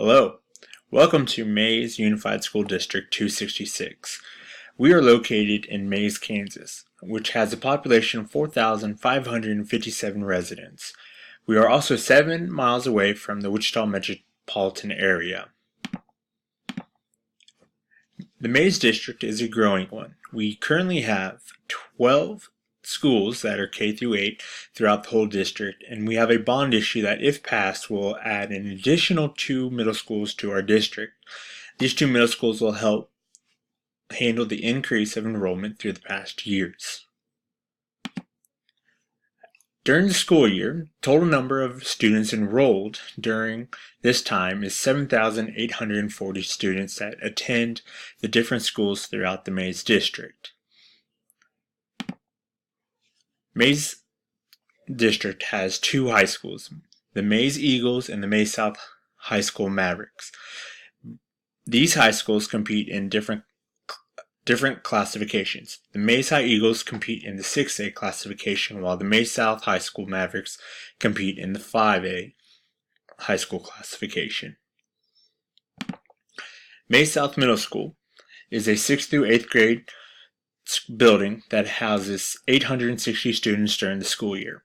Hello, welcome to Mays Unified School District 266. We are located in Mays, Kansas, which has a population of 4,557 residents. We are also 7 miles away from the Wichita metropolitan area. The Mays District is a growing one. We currently have 12 schools that are K through 8 throughout the whole district, and we have a bond issue that, if passed, will add an additional 2 middle schools to our district. These 2 middle schools will help handle the increase of enrollment through the past years. During the school year, total number of students enrolled during this time is 7,840 students that attend the different schools throughout the Mays District. Mays District has 2 high schools, the Mays Eagles and the Mays South High School Mavericks. These high schools compete in different classifications. The Mays High Eagles compete in the 6A classification, while the Mays South High School Mavericks compete in the 5A high school classification. Mays South Middle School is a 6th through 8th grade building that houses 860 students during the school year.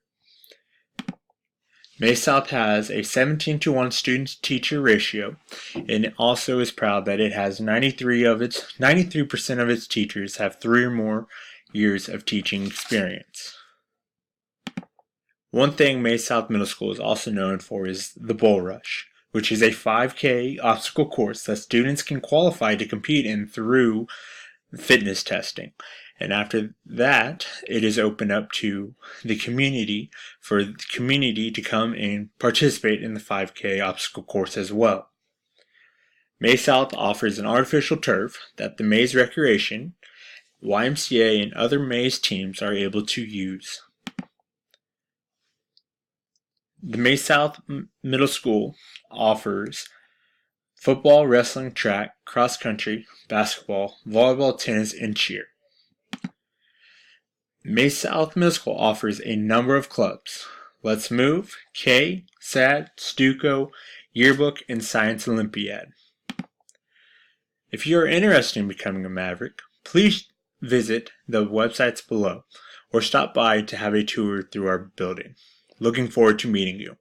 Mays South has a 17-to-1 student-to-teacher ratio, and it also is proud that it has 93% of its teachers have 3 or more years of teaching experience. One thing Mays South Middle School is also known for is the Bull Rush, which is a 5K obstacle course that students can qualify to compete in through fitness testing. And after that, it is open up to the community for the community to come and participate in the 5K obstacle course as well. Mays South offers an artificial turf that the Mays Recreation, YMCA, and other Mays teams are able to use. The Mays South Middle School offers football, wrestling, track, cross country, basketball, volleyball, tennis, and cheer. Mays South Middle School offers a number of clubs: Let's Move, K, SAD, Stuco, Yearbook, and Science Olympiad. If you are interested in becoming a Maverick, please visit the websites below or stop by to have a tour through our building. Looking forward to meeting you.